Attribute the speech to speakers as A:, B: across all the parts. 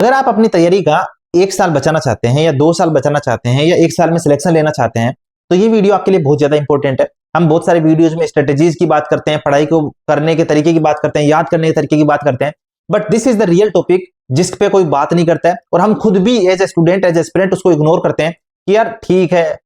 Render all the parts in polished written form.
A: अगर आप अपनी तैयारी का 1 साल बचाना चाहते हैं या 2 साल बचाना चाहते हैं या 1 साल में सिलेक्शन लेना चाहते हैं तो ये वीडियो आपके लिए बहुत ज्यादा इंपॉर्टेंट है। हम बहुत सारे वीडियोज में स्ट्रेटेजीज की बात करते हैं, पढ़ाई को करने के तरीके की बात करते हैं, याद करने के तरीके की बात करते हैं, but this is the real topic जिस पे कोई बात नहीं करता है और हम खुद भी as a student as aspirant उसको इग्नोर करते हैं कि यार ठीक है,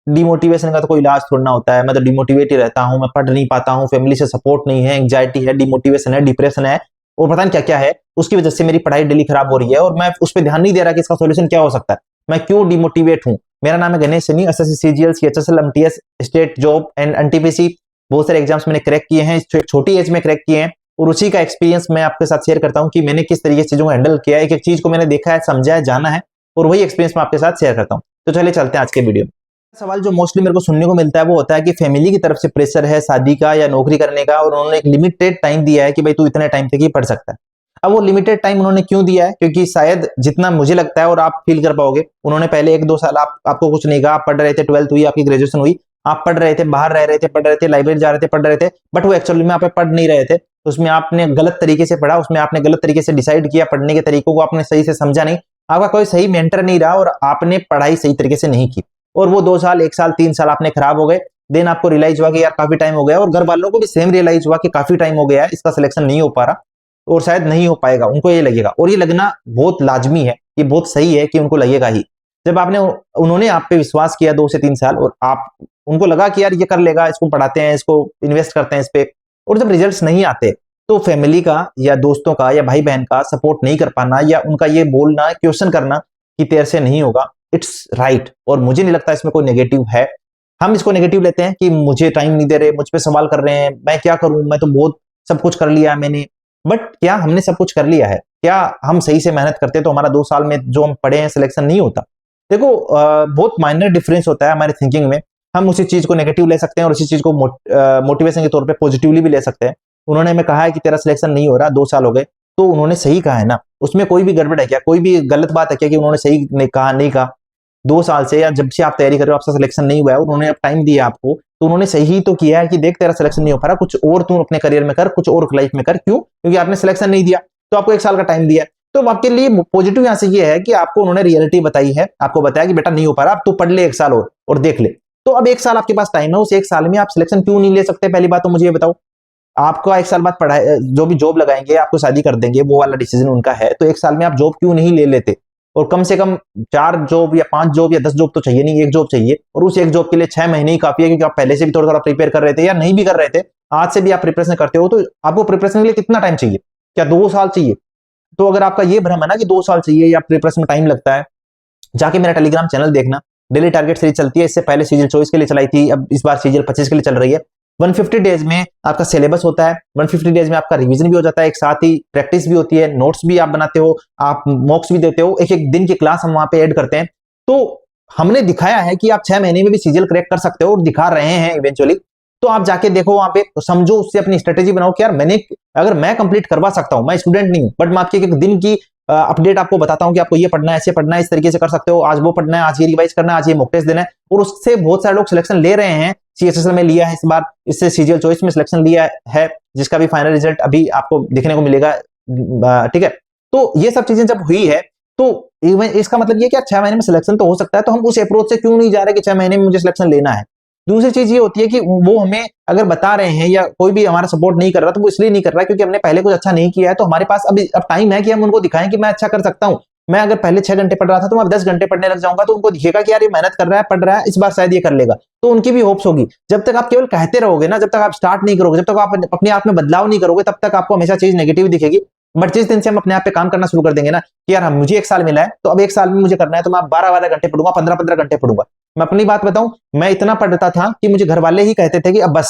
A: डिमोटिवेशन का तो कोई इलाज थोड़ा ना होता है, मैं तो डिमोटिवेट ही रहता हूं, मैं पढ़ नहीं पाता हूं, फैमिली से सपोर्ट नहीं है, एंग्जाइटी है, डिमोटिवेशन है, डिप्रेशन है और पता नहीं क्या क्या है, उसकी वजह से मेरी पढ़ाई डेली खराब हो रही है और मैं उस पर ध्यान नहीं दे रहा कि इसका सोल्यूशन क्या हो सकता है, मैं क्यों डिमोटिवेट हूं। मेरा नाम है Ganesh Saini, SSC CGL CHSL MTS state job and NTPC बहुत सारे एग्जाम्स मैंने क्रैक किए हैं, छोटी एज में क्रैक किए हैं और उसी का एक्सपीरियंस मैं आपके साथ शेयर करता हूं कि मैंने किस तरीके से चीजों को हैंडल किया है, एक एक चीज को मैंने देखा है, समझा है, जाना है और वही एक्सपीरियंस मैं आपके साथ शेयर करता हूं। तो चलिए चलते हैं आज के वीडियो में। सवाल जो मोस्टली मेरे को सुनने को मिलता है वो होता है कि फैमिली की तरफ से प्रेशर है शादी का या नौकरी करने का और उन्होंने एक लिमिटेड टाइम दिया है कि भाई तू इतने टाइम तक ही पढ़ सकता है। अब वो लिमिटेड टाइम उन्होंने क्यों दिया है, क्योंकि शायद जितना मुझे लगता है और आप फील कर पाओगे, उन्होंने पहले 1-2 साल आपको कुछ नहीं कहा, आप पढ़ रहे थे, 12th हुई, आपकी ग्रेजुएशन हुई, आप पढ़ रहे थे, बाहर रह रहे थे, पढ़ रहे थे, लाइब्रेरी जा रहे थे, पढ़ रहे थे, बट वो एक्चुअली में आप पढ़ नहीं रहे थे, उसमें आपने गलत तरीके से पढ़ा, उसमें आपने गलत तरीके से डिसाइड किया, पढ़ने के तरीकों को आपने सही से समझा नहीं, आपका कोई सही मेंटर नहीं रहा और आपने पढ़ाई सही तरीके से नहीं की और वो 2 साल 1 साल 3 साल आपने खराब हो गए। देन आपको रियलाइज हुआ कि यार काफी टाइम हो गया और घर वालों को भी सेम रियलाइज हुआ कि काफी टाइम हो गया है, इसका सिलेक्शन नहीं हो पा रहा और शायद नहीं हो पाएगा, उनको ये लगेगा और ये लगना बहुत लाजमी है, ये बहुत सही है कि उनको लगेगा ही। जब उन्होंने आप पे विश्वास किया 2 से 3 साल और आप उनको लगा कि यार ये कर लेगा, इसको पढ़ाते हैं, इसको इन्वेस्ट करते हैं इस पे, और जब रिजल्ट्स नहीं आते तो फैमिली का या दोस्तों का या भाई बहन का सपोर्ट नहीं कर पाना या उनका ये बोलना, क्वेश्चन करना कि तेरे से नहीं होगा, इट्स राइट। और मुझे नहीं लगता इसमें कोई नेगेटिव है। हम इसको नेगेटिव लेते हैं कि मुझे टाइम नहीं दे रहे, मुझ पे सवाल कर रहे हैं, मैं क्या करूं, मैं तो बहुत सब कुछ कर लिया मैंने। बट क्या हमने सब कुछ कर लिया है? क्या हम सही से मेहनत करते तो हमारा 2 साल में जो हम पढ़े हैं सिलेक्शन नहीं होता? देखो बहुत माइनर डिफरेंस होता है हमारे थिंकिंग में। हम उसी चीज को नेगेटिव ले सकते हैं और उसी चीज को मोटिवेशन के तौर पे पॉजिटिवली भी ले सकते हैं। उन्होंने हमें कहा है कि तेरा सिलेक्शन नहीं हो रहा, 2 साल हो गए, तो उन्होंने सही कहा है ना, उसमें कोई भी गड़बड़ है क्या, कोई भी गलत बात है क्या कि उन्होंने सही नहीं कहा? नहीं कहा। 2 साल से या जब से आप तैयारी कर रहे हो आपका सिलेक्शन नहीं हुआ है, उन्होंने अब टाइम दिया आपको, तो उन्होंने सही तो किया है कि देख तेरा सिलेक्शन नहीं हो पा रहा, कुछ और तू अपने करियर में कर, कुछ और लाइफ में कर। क्यों? क्योंकि आपने सिलेक्शन नहीं दिया, तो आपको 1 साल का टाइम दिया। तो आपके लिए पॉजिटिव यहां से ये है कि आपको उन्होंने रियलिटी बताई है, आपको बताया कि बेटा नहीं हो पा रहा, अब तू पढ़ ले 1 साल और देख ले। तो अब 1 साल आपके पास टाइम है, उस 1 साल में आप सिलेक्शन क्यों नहीं ले सकते? पहली बात तो मुझे ये बताओ। आपका 1 साल बाद पढ़ाई, जो भी जॉब लगाएंगे, आपको शादी कर देंगे, वो वाला डिसीजन उनका है, तो 1 साल में आप जॉब क्यों नहीं ले लेते? और कम से कम 4 जॉब या 5 जॉब या 10 जॉब तो चाहिए नहीं, 1 जॉब चाहिए और उस 1 जॉब के लिए 6 महीने ही काफी है, क्योंकि आप पहले से भी थोड़ा थोड़ा प्रिपेयर कर रहे थे या नहीं भी कर रहे थे, आज से भी आप प्रिपरेशन करते हो, तो आपको प्रिपरेशन के लिए कितना टाइम चाहिए? क्या 2 साल चाहिए? तो अगर आपका ये भ्रम है ना कि 2 साल चाहिए या प्रिपरेशन में टाइम लगता है, जाके मेरा टेलीग्राम चैनल देखना, डेली टारगेट सीरीज चलती है, इससे पहले सीजन 24 के लिए चलाई थी, अब इस बार सीजन 25 के लिए चल रही है। 150 डेज में आपका सिलेबस होता है, 150 डेज में आपका रिवीजन भी हो जाता है, एक साथ ही प्रैक्टिस भी होती है, नोट्स भी आप बनाते हो, आप मॉक्स भी देते हो, एक एक दिन की क्लास हम वहां पे ऐड करते हैं। तो हमने दिखाया है कि आप 6 महीने में भी सीजीएल क्रैक कर सकते हो और दिखा रहे हैं इवेंचुअली। तो आप जाके देखो वहां पे, तो समझो, उससे अपनी स्ट्रेटेजी बनाओ कि यार अगर मैं कंप्लीट करवा सकता हूं, मैं स्टूडेंट नहीं हूं, बट मैं आपके एक दिन की अपडेट आपको बताता हूं कि आपको ये पढ़ना है, ऐसे पढ़ना है, इस तरीके से कर सकते हो, आज वो पढ़ना है, आज ये रिवाइज करना है, आज ये मॉक टेस्ट देना है, और उससे बहुत सारे लोग सिलेक्शन ले रहे हैं। सीएसएसएल में लिया है इस बार, इससे सीजीएल चॉइस में सिलेक्शन लिया है, जिसका भी फाइनल रिजल्ट अभी आपको देखने को मिलेगा। ठीक है, तो ये सब चीजें जब हुई है तो इसका मतलब ये कि 6 महीने में सिलेक्शन तो हो सकता है, तो हम उस अप्रोच से क्यों नहीं जा रहे कि 6 महीने में मुझे सिलेक्शन लेना है। दूसरी चीज ये होती है कि वो हमें अगर बता रहे हैं या कोई भी हमारा सपोर्ट नहीं कर रहा, तो वो इसलिए नहीं कर रहा क्योंकि हमने पहले कुछ अच्छा नहीं किया है, तो हमारे पास अब टाइम है कि हम उनको दिखाएं कि मैं अच्छा कर सकता हूं। मैं अगर पहले 6 घंटे पढ़ रहा था तो मैं अब 10 घंटे पढ़ने लग जाऊंगा, तो उनको दिखेगा कि यार ये मेहनत कर रहा है, पढ़ रहा है, इस बार शायद ये कर लेगा, तो उनकी भी होप्स होगी। जब तक आप केवल कहते रहोगे ना, जब तक आप स्टार्ट नहीं करोगे, जब तक आप अपने आप में बदलाव नहीं करोगे, तब तक आपको हमेशा चीज नेगेटिव दिखेगी। बट जिस दिन से हम अपने आप पे काम करना शुरू कर देंगे ना कि यार मुझे 1 साल मिला है, तो अब 1 साल में मुझे करना है, तो मैं 12-12 घंटे पढ़ूंगा, 15-15 घंटे पढ़ूंगा। मैं अपनी बात बताऊं, मैं इतना पढ़ता था कि मुझे घर वाले ही कहते थे कि अब बस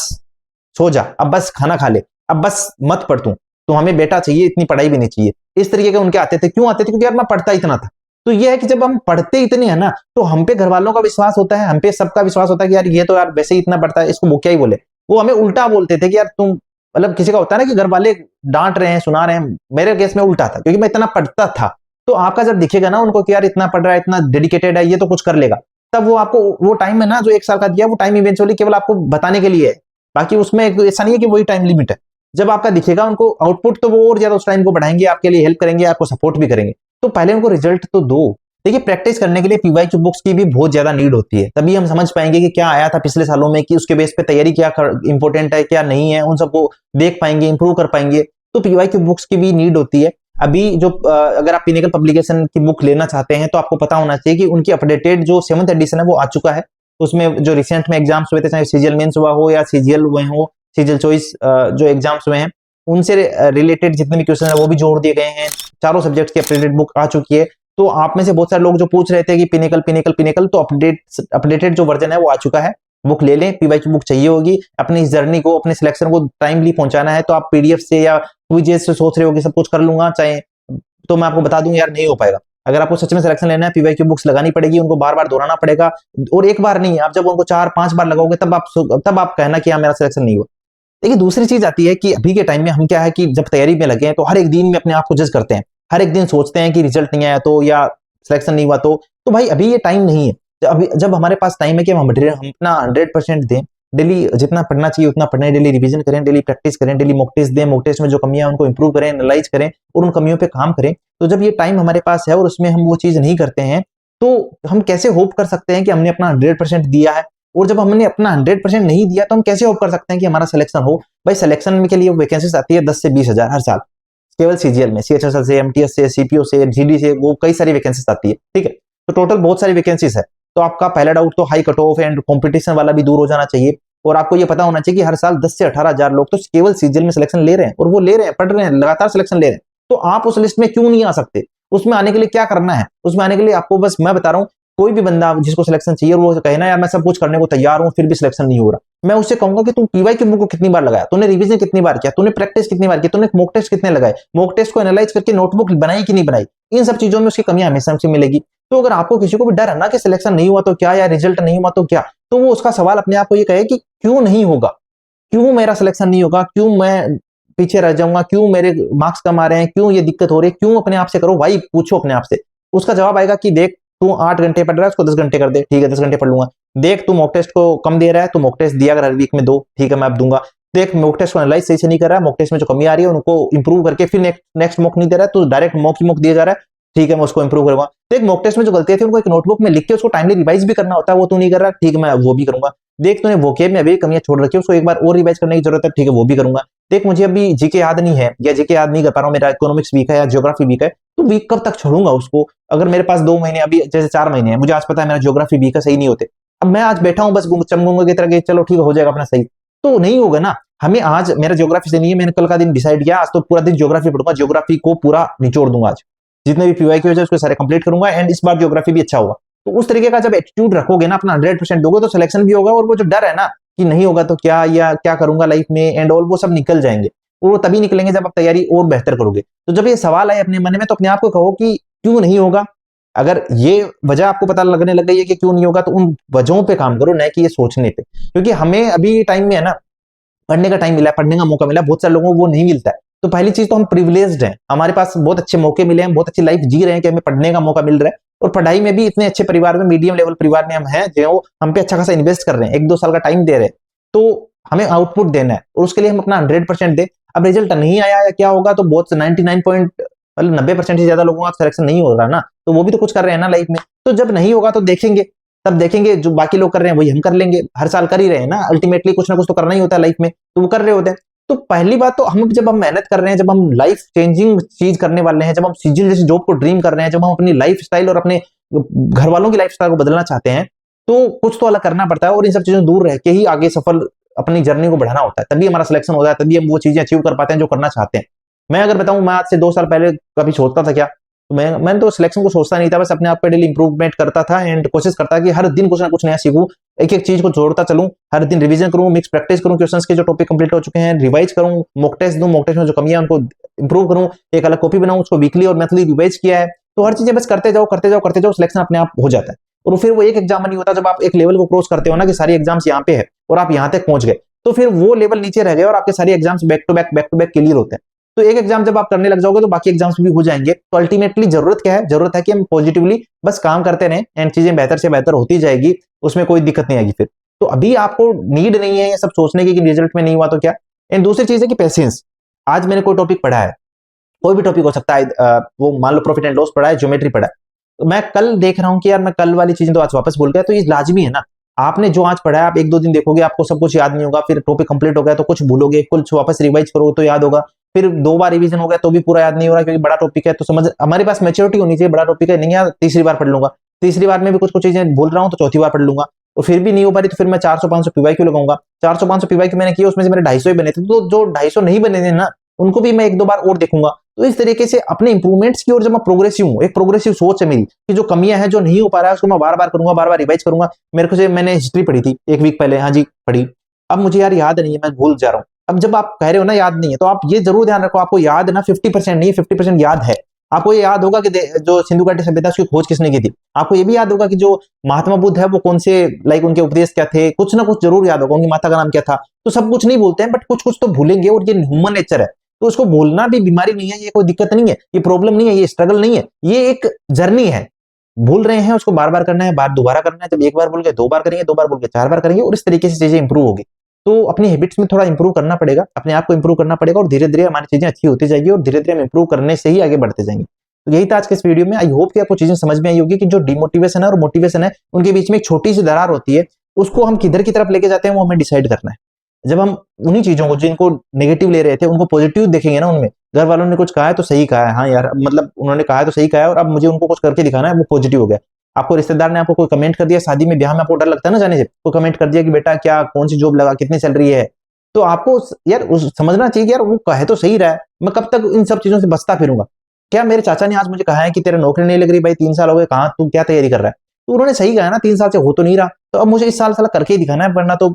A: सो जा, अब बस खाना खा ले, अब बस मत पढ़ तू, तो हमें बेटा चाहिए, इतनी पढ़ाई भी नहीं चाहिए। इस तरीके के उनके आते थे। क्यों आते थे? क्योंकि यार मैं पढ़ता इतना था। तो ये है कि जब हम पढ़ते इतने हैं ना, तो हम पे घर वालों का विश्वास होता है, हम पे सबका विश्वास होता है कि यार ये तो यार वैसे ही इतना पढ़ता है, इसको वो क्या ही बोले। वो हमें उल्टा बोलते थे कि यार तुम, मतलब किसी का होता है ना कि घर वाले डांट रहे हैं, सुना रहे हैं, मेरे केस में उल्टा था, क्योंकि मैं इतना पढ़ता था। तो आपका जब दिखेगा ना उनको कि यार इतना पढ़ रहा है, इतना डेडिकेटेड है, ये तो कुछ कर लेगा, तब वो आपको वो टाइम है ना जो 1 साल का दिया, वो टाइम इवेंचुअली केवल आपको बताने के लिए है, बाकी उसमें ऐसा नहीं है कि वही टाइम लिमिट है। जब आपका दिखेगा उनको आउटपुट, तो वो और ज्यादा उस टाइम को बढ़ाएंगे, आपके लिए हेल्प करेंगे, आपको सपोर्ट भी करेंगे। तो पहले उनको रिजल्ट तो दो। देखिए प्रैक्टिस करने के लिए पीवाईक्यू बुक्स की भी बहुत ज्यादा नीड होती है, तभी हम समझ पाएंगे कि क्या आया था पिछले सालों में, कि उसके बेस पे तैयारी क्या इंपॉर्टेंट है क्या नहीं है, उन सबको देख पाएंगे, इंप्रूव कर पाएंगे। तो पीवाईक्यू बुक्स की भी नीड होती है। अभी जो अगर आप पिनेकल पब्लिकेशन की बुक लेना चाहते हैं तो आपको पता होना चाहिए कि उनकी अपडेटेड जो 7th एडिशन है वो आ चुका है। उसमें जो रिसेंट में एग्जाम्स हुए थे, चाहे सीजीएल मेंस हुआ हो या सीजीएल हुए हो, सीजीएल चॉइस जो एग्जाम्स हुए हैं उनसे रिलेटेड जितने भी क्वेश्चन है वो भी जोड़ दिए गए हैं। चारों सब्जेक्ट्स की अपडेटेड बुक आ चुकी है। तो आप में से बहुत सारे लोग जो पूछ रहे थे कि पिनेकल पिनेकल पिनेकल, तो अपडेटेड जो वर्जन है वो आ चुका है। बुक ले लें, पीवाईक्यू बुक चाहिए होगी। अपनी इस जर्नी को, अपने सिलेक्शन को टाइमली पहुंचाना है तो आप पीडीएफ से या क्विजेस से सोच रहे हो कि सब कुछ कर लूंगा चाहे, तो मैं आपको बता दूं यार नहीं हो पाएगा। अगर आपको सच में सिलेक्शन लेना है पीवाईक्यू बुक्स लगानी पड़ेगी, उनको बार बार दोहराना पड़ेगा। और एक बार नहीं, आप जब उनको 4-5 बार लगाओगे तब आप कहना कि हाँ मेरा सिलेक्शन नहीं हुआ। देखिए दूसरी चीज आती है कि अभी के टाइम में हम क्या है कि जब तैयारी में लगे हैं तो हर एक दिन में अपने आप को जज करते हैं, हर एक दिन सोचते हैं कि रिजल्ट नहीं आया तो, या सिलेक्शन नहीं हुआ तो भाई अभी ये टाइम नहीं है। अभी जब हमारे पास टाइम है कि हम अपना 100% दें, डेली जितना पढ़ना चाहिए उतना पढ़ें, डेली रिवीजन करें, डेली प्रैक्टिस करें, डेली मॉक टेस्ट दें, मॉक टेस्ट में जो कमियां उनको इंप्रूव करें, एनालाइज करें और उन कमियों पे काम करें। तो जब ये टाइम हमारे पास है और उसमें हम वो चीज नहीं करते हैं तो हम कैसे होप कर सकते हैं कि हमने अपना 100% दिया है। और जब हमने अपना 100% नहीं दिया तो हम कैसे होप कर सकते हैं कि हमारा सिलेक्शन हो। भाई सिलेक्शन के लिए वैकेंसीज आती है 10 से 20 हजार हर साल, केवल सीजीएल में, सीएचएसएल से, एमटीएस से, सीपीओ से, जीडी से, वो कई सारी वैकेंसीज आती है, ठीक है। तो टोटल बहुत सारी वैकेंसीज है। तो आपका पहला डाउट तो high cut off and competition वाला भी दूर हो जाना चाहिए। और आपको ये पता होना चाहिए कि हर साल 10 से 18 हजार लोग तो केवल सीजीएल में सिलेक्शन ले रहे हैं, और वो ले रहे हैं, पढ़ रहे हैं, लगातार सिलेक्शन ले रहे हैं। तो आप उस लिस्ट में क्यों नहीं आ सकते? उसमें आने के लिए क्या करना है? उसमें आने के लिए आपको बस मैं बता रहा हूँ, कोई भी बंदा जिसको सिलेक्शन चाहिए वो कहे ना यार मैं सब कुछ करने को तैयार हूं फिर भी सिलेक्शन नहीं हो रहा, मैं उससे कहूंगा कि तू पीवाई की बुक को कितनी बार लगाया, तूने रिवीजन कितनी बार किया, तूने प्रैक्टिस कितनी बार की, तूने मॉक टेस्ट कितने लगाए, मॉक टेस्ट को एनालाइज करके नोटबुक बनाई कि नहीं बनाई। इन सब चीजों में उसकी कमियां हमेशा हमसे मिलेगी। तो अगर आपको किसी को भी डर है ना कि सिलेक्शन नहीं हुआ तो क्या, या रिजल्ट नहीं हुआ तो क्या, तो वो उसका सवाल अपने आप को ये कहे कि क्यों नहीं होगा, क्यों मेरा सिलेक्शन नहीं होगा, क्यों मैं पीछे रह जाऊंगा, क्यों मेरे मार्क्स कम आ रहे हैं, क्यों ये दिक्कत हो रही है, क्यों अपने आप से करो भाई, पूछो अपने आप से। उसका जवाब आएगा कि देख तू 8 घंटे पढ़ रहा है उसको 10 घंटे कर दे, ठीक है 10 घंटे पढ़ लूंगा। देख तू मॉक टेस्ट को कम दे रहा है तो मॉक टेस्ट दिया अगर हर वीक में 2, ठीक है मैं अब दूंगा। देख मॉक टेस्ट को एनालाइज सही से नहीं कर रहा है, मॉक टेस्ट में जो कमी आ रही है उनको इंप्रूव करके फिर नेक्स्ट मॉक नहीं दे रहा है तो डायरेक्ट मॉक दिया जा रहा है, ठीक है मैं उसको इंप्रूव करूंगा। देख मॉक टेस्ट में जो गलतियां थी उनको एक नोटबुक में लिख के उसको टाइमली रिवाइज भी करना होता है, वो तू नहीं कर रहा, ठीक है मैं वो भी करूंगा। देख तूने वोकेब में अभी कमियां छोड़ रखी है उसको एक बार और रिवाइज करने की जरूरत है, ठीक है वो भी करूंगा। देख मुझे अभी जीके याद नहीं है या जीके याद नहीं कर पा रहा हूँ, मेरा इकोनॉमिक्स वीक है या ज्योग्राफी वीक है, तो वीक कब तक छोड़ूंगा उसको? अगर मेरे पास 2 महीने, अभी जैसे 4 महीने हैं, मुझे आज पता है मेरा ज्योग्राफी वीक है, सही नहीं होते, अब मैं आज बैठा हूं बस चमगुंगा की तरह के चलो ठीक हो जाएगा अपना सही, तो नहीं होगा ना। हमें आज मेरा ज्योग्राफी से नहीं है, मैंने कल का दिन डिसाइड किया आज तो पूरा दिन ज्योग्राफी पढ़ूंगा, ज्योग्राफी को पूरा निचोड़ दूंगा आज, जितने भी पीवाई की वजह उसको सारे कंप्लीट करूंगा एंड इस बार ज्योग्राफी भी अच्छा होगा। तो उस तरीके का जब एटीट्यूड रखोगे ना, अपना 100% दोगे तो सिलेक्शन भी होगा, और वो जो डर है ना कि नहीं होगा तो क्या, या क्या करूंगा लाइफ में एंड ऑल, वो सब निकल जाएंगे। और वो तभी निकलेंगे जब आप तैयारी और बेहतर करोगे। तो जब ये सवाल आए अपने मन में तो अपने आप को कहो कि क्यों नहीं होगा। अगर ये वजह आपको पता लगने लग गई है कि क्यों नहीं होगा, तो उन वजहों पे काम करो, न कि ये सोचने पे। क्योंकि हमें अभी टाइम में है ना, पढ़ने का टाइम मिला है, पढ़ने का मौका मिला है, बहुत सारे लोगों को वो नहीं मिलता है। तो पहली चीज तो हम प्रिविलेज्ड हैं, हमारे पास बहुत अच्छे मौके मिले हैं, बहुत अच्छी लाइफ जी रहे हैं कि हमें पढ़ने का मौका मिल रहा है। और पढ़ाई में भी इतने अच्छे परिवार में, मीडियम लेवल परिवार में हम हैं जो हम पे अच्छा खासा इन्वेस्ट कर रहे हैं, 1-2 साल का टाइम दे रहे हैं, तो हमें आउटपुट देना है और उसके लिए हम अपना 100% दे। अब रिजल्ट नहीं आया या क्या होगा, तो बहुत 90% से ज्यादा लोगों का सिलेक्शन नहीं हो रहा ना, तो वो भी तो कुछ कर रहे हैं ना लाइफ में। तो जब नहीं होगा तो देखेंगे, तब देखेंगे जो बाकी लोग कर रहे हैं वही हम कर लेंगे, हर साल कर ही रहे हैं ना, अल्टीमेटली कुछ ना कुछ तो करना ही होता है लाइफ में, तो वो कर रहे होते हैं। तो पहली बात तो जब हम मेहनत कर रहे हैं, जब हम लाइफ चेंजिंग चीज करने वाले हैं, जब हम सीजीएल जैसी जॉब को ड्रीम कर रहे हैं, जब हम अपनी लाइफ स्टाइल और अपने घर वालों की लाइफ स्टाइल को बदलना चाहते हैं, तो कुछ तो अलग करना पड़ता है और इन सब चीजों से दूर रह के ही आगे सफल अपनी जर्नी को बढ़ाना होता है, तभी हमारा सिलेक्शन होता है, तभी हम वो चीजें अचीव कर पाते हैं जो करना चाहते हैं। मैं अगर बताऊं, मैं आज से 2 साल पहले कभी सोचता था क्या? तो मैंने तो सिलेक्शन को सोचता नहीं था, बस अपने आप पे डेली इंप्रूवमेंट करता था एंड कोशिश करता कि हर दिन कुछ ना कुछ नया सीखूं, एक एक चीज को जोड़ता चलूं, हर दिन रिवीजन करूं, मिक्स प्रैक्टिस करूं, क्वेश्चंस के जो टॉपिक कंप्लीट हो चुके हैं रिवाइज करूं, मॉक टेस्ट दूं, मॉक टेस्ट में जो कमियां उनको इंप्रूव करूं, एक अलग कॉपी बनाऊं, उसको वीकली और मंथली रिवाइज किया है। तो हर चीजें बस करते जाओ करते जाओ करते जाओ, सिलेक्शन अपने आप हो जाता है। और फिर वो एक एग्जाम नहीं होता, जब आप एक लेवल को क्रॉस करते हो ना कि सारी एग्जाम्स यहाँ पे है और आप यहाँ तक पहुंच गए, तो फिर वो लेवल नीचे रह गए और आपके सारे exams back to back clear होते हैं। तो एक एग्जाम जब आप करने लग जाओगे तो बाकी एग्जाम्स भी हो जाएंगे। तो अल्टीमेटली जरूरत क्या है? जरूरत है कि हम पॉजिटिवली बस काम करते रहें एंड चीजें बेहतर से बेहतर होती जाएगी, उसमें कोई दिक्कत नहीं आएगी। फिर तो अभी आपको नीड नहीं है ये सब सोचने की कि रिजल्ट में नहीं हुआ तो क्या। एंड दूसरी चीज है कि पेशेंस। आज मैंने कोई टॉपिक पढ़ा है, कोई भी टॉपिक हो सकता है, वो मान लो प्रॉफिट एंड लॉस पढ़ा है, ज्योमेट्री पढ़ा है, तो मैं कल देख रहा हूँ कि यार मैं कल वाली चीजें तो आज वापस भूल गया, तो ये लाजमी है ना। आपने जो आज पढ़ा है आप 1-2 दिन देखोगे आपको सब कुछ याद नहीं होगा, फिर टॉपिक कंप्लीट हो गया तो कुछ भूलोगे, कुछ वापस रिवाइज करोगे तो याद होगा, फिर 2 बार रिवीजन हो गया तो भी पूरा याद नहीं हो रहा क्योंकि बड़ा टॉपिक है। तो समझ हमारे पास मैच्योरिटी होनी चाहिए, बड़ा टॉपिक है नहीं यार तीसरी बार पढ़ लूंगा, तीसरी बार में भी कुछ कुछ चीजें भूल रहा हूँ तो चौथी बार पढ़ लूंगा, और फिर भी नहीं हो पा रही तो फिर मैं 400-500 पीवाईक्यू लगाऊंगा। 400-500 पीवाईक्यू मैंने किया, उसमें से मेरे 250 ही बने थे, तो जो 250 नहीं बने थे ना उनको भी मैं 1-2 बार और देखूंगा। तो इस तरीके से अपने इंप्रूवमेंट्स की ओर जब मैं प्रोग्रेसिव हूँ, एक प्रोग्रेसिव सोच है मेरी कि जो कमियां हैं जो नहीं हो पा रहा है उसको मैं बार बार करूंगा, बार बार रिवाइज करूंगा। मेरे को से मैंने हिस्ट्री पढ़ी थी 1 वीक पहले, हाँ जी पढ़ी, अब मुझे यार याद नहीं है, मैं भूल जा रहा हूँ। अब जब आप कह रहे हो ना याद नहीं है, तो आप ये जरूर ध्यान रखो आपको याद ना 50% नहीं, 50% याद है। आपको ये याद होगा कि जो सिंधु घाटी सभ्यता उसकी खोज किसने की थी, आपको ये भी याद होगा कि जो महात्मा बुद्ध है वो कौन से लाइक उनके उपदेश क्या थे, कुछ ना कुछ जरूर याद होगा, उनकी माता का नाम क्या था। तो सब कुछ नहीं भूलते हैं बट कुछ कुछ तो भूलेंगे, और ये ह्यूमन नेचर है। तो उसको भूलना भी बीमारी नहीं है, ये कोई दिक्कत नहीं है, ये प्रॉब्लम नहीं है, ये स्ट्रगल नहीं है, ये एक जर्नी है। भूल रहे हैं उसको बार बार करना है, बार दोबारा करना है, जब 1 बार भूल गए 2 बार करेंगे, 2 बार भूल गए 4 बार करेंगे, और इस तरीके से चीजें इंप्रूव होगी। तो अपनी हैबिट्स में थोड़ा इंप्रूव करना पड़ेगा, अपने आप को इंप्रूव करना पड़ेगा, और धीरे धीरे हमारी चीजें अच्छी होती जाएगी, और धीरे धीरे हम इंप्रूव करने से ही आगे बढ़ते जाएंगे। तो यही था आज के इस वीडियो में। आई होप कि आपको चीजें समझ में आई होगी कि जो डिमोटिवेशन है और मोटिवेशन है उनके बीच में एक छोटी सी दरार होती है, उसको हम किधर की तरफ लेके जाते हैं वो हमें डिसाइड करना है। जब हम उन्हीं चीजों को जिनको नेगेटिव ले रहे थे उनको पॉजिटिव देखेंगे ना, उनमें घर वालों ने कुछ कहा है तो सही कहा है, हाँ यार मतलब उन्होंने कहा है तो सही कहा है, और अब मुझे उनको कुछ करके दिखाना है, वो पॉजिटिव हो गया। आपको रिश्तेदार ने आपको कोई कमेंट कर दिया, शादी में ब्याह में आपको डर लगता है ना जाने से, कोई कमेंट कर दिया कि बेटा क्या कौन सी जॉब लगा, कितनी सैलरी है, तो आपको यार समझना चाहिए कि यार वो कहे तो सही रहा है, मैं कब तक इन सब चीजों से बचता फिरूंगा। क्या मेरे चाचा ने आज मुझे कहा है कि तेरा नौकरी नहीं लग रही भाई, 3 साल हो गए, कहाँ तू क्या तैयारी कर रहा है, तो उन्होंने सही कहा ना, 3 साल से हो तो नहीं रहा, तो अब मुझे इस साल साला करके ही दिखाना है, वरना तो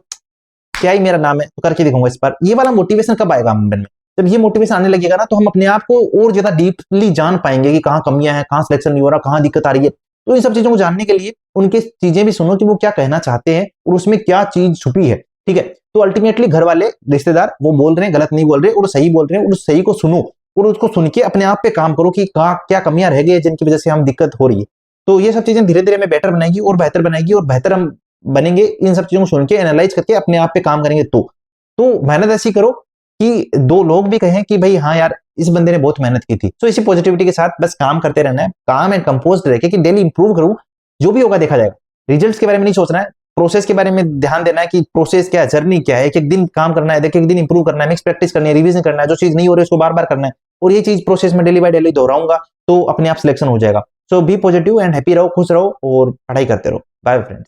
A: क्या ही मेरा नाम है, तो करके दिखाऊंगा इस बार। ये वाला मोटिवेशन कब आएगा मन में, जब ये मोटिवेशन आने लगेगा ना तो हम अपने आप को और ज्यादा डीपली जान पाएंगे कि कहाँ कमियां हैं, कहाँ सिलेक्शन नहीं हो रहा, कहाँ दिक्कत आ रही है। तो इन सब चीजों को जानने के लिए उनके चीजें भी सुनो कि वो क्या कहना चाहते हैं और उसमें क्या चीज छुपी है, ठीक है। तो अल्टीमेटली घर वाले रिश्तेदार वो बोल रहे हैं, गलत नहीं बोल रहे, और सही बोल रहे हैं, और उस सही को सुनो और उसको सुन के अपने आप पे काम करो कि क्या कमियां रह गई है जिनकी वजह से हम दिक्कत हो रही है। तो ये सब चीजें धीरे धीरे हमें बेटर बनाएगी और बेहतर बनाएगी, और बेहतर हम बनेंगे इन सब चीजों को सुन के, एनालाइज करके अपने आप पे काम करेंगे। तो मेहनत ऐसी करो कि 2 लोग भी कहें कि भाई हाँ यार इस बंदे ने बहुत मेहनत की थी। तो इसी पॉजिटिविटी के साथ बस काम करते रहना है, काम एंड कंपोज रह के कि डेली इंप्रूव करूं, जो भी होगा देखा जाएगा। रिजल्ट्स के बारे में नहीं सोचना है, प्रोसेस के बारे में ध्यान देना है कि प्रोसेस क्या है, जर्नी क्या है, एक एक दिन काम करना है, एक दिन इंप्रूव करना है, मिक्स प्रैक्टिस करनी है, रिवीजन करना है, जो चीज नहीं हो रही है उसको बार बार करना है, और ये चीज प्रोसेस में डेली बाय डेली दोहराऊंगा तो अपने आप सिलेक्शन हो जाएगा। So be positive and happy रहो, खुश रहो और पढ़ाई करते रहो। Bye friends.